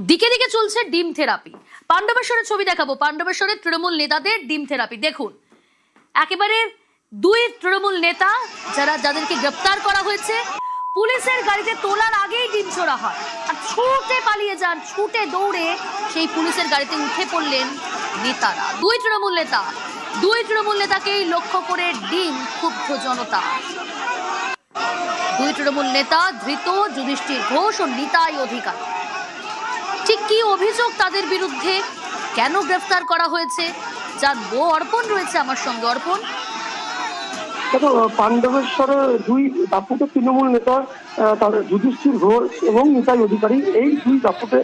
দিকে দিকে চলছে ডিম থেরাপি। পাণ্ডবেশ্বরের ছবি দেখাবো, পাণ্ডবেশ্বরের তৃণমূল নেতাদের ডিম থেরাপি দেখুন। একেবারে দুই তৃণমূল নেতা যাদেরকে গ্রেপ্তার করা হয়েছে, পুলিশের গাড়িতে তোলার আগেই ডিম ছোড়া হয় আর ছুটে পালিয়ে যান, ছুটে দৌড়ে সেই পুলিশের গাড়িতে উঠে পড়লেন নেতারা। দুই তৃণমূল নেতাকেই লক্ষ্য করে ডিম ক্ষুব্ধ জনতা। দুই তৃণমূল নেতা ধৃত যুধিষ্ঠির ঘোষ ও নিতাই অধিকারী। ঠিক কি অভিযোগ তাদের বিরুদ্ধে, কেন গ্রেফতার করা হয়েছে জানবো। অর্পণ রয়েছে আমার সঙ্গে। অর্পণ, পাণ্ডবেশ্বরের দুই দাপুটে তৃণমূল নেতা তাদের যুধিষ্ঠির ঘোষ এবং নিতাই অধিকারী, এই দুই দাপুটে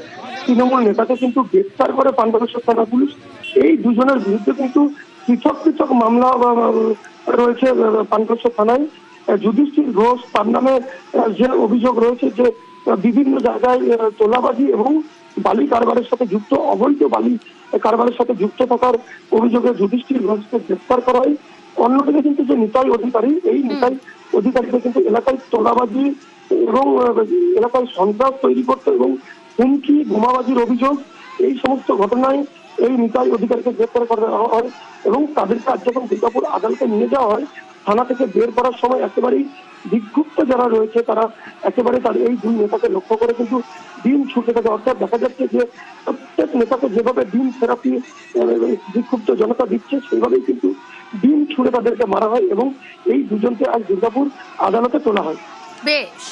তৃণমূল নেতাকে কিন্তু গ্রেফতার করে পাণ্ডবেশ্বর থানা পুলিশ। এই দুজনের বিরুদ্ধে কিন্তু পৃথক পৃথক মামলা রয়েছে পাণ্ডবেশ্বর থানায়। যুধিষ্ঠির ঘোষ তার নামে যে অভিযোগ রয়েছে যে বিভিন্ন জায়গায় তোলাবাজি এবং বালি কারবারের সাথে যুক্ত, অবৈধ বালি কারবারের সাথে যুক্ত থাকার অভিযোগে যুধিষ্ঠির ঘোষকে গ্রেফতার করা হয়। অন্যদিকে কিন্তু যে নিতাই অধিকারী, এই নিতাই অধিকারীকে কিন্তু এলাকায় তোলাবাজি এবং এলাকায় সন্ত্রাস তৈরি করতে এবং হুমকি বোমাবাজির অভিযোগ, এই সমস্ত ঘটনায় এই নিতাই অধিকারীকে গ্রেফতার করা হয় এবং তাদেরকে আজ যখন দুর্গাপুর আদালতে নিয়ে যাওয়া হয়, থানা থেকে বের করার সময় একেবারেই বিক্ষুব্ধ যারা রয়েছে তারা একেবারে তার এই দুই নেতাকে লক্ষ্য করে কিন্তু ডিম ছুটে থাকে। অর্থাৎ দেখা যাচ্ছে যে প্রত্যেক নেতাকে যেভাবে ডিম থেরাপি বিক্ষুব্ধ জনতা দিচ্ছে, সেভাবেই কিন্তু ডিম ছুঁড়ে তাদেরকে মারা হয় এবং এই দুজনকে আজ দুর্গাপুর আদালতে তোলা হয়। বেশ।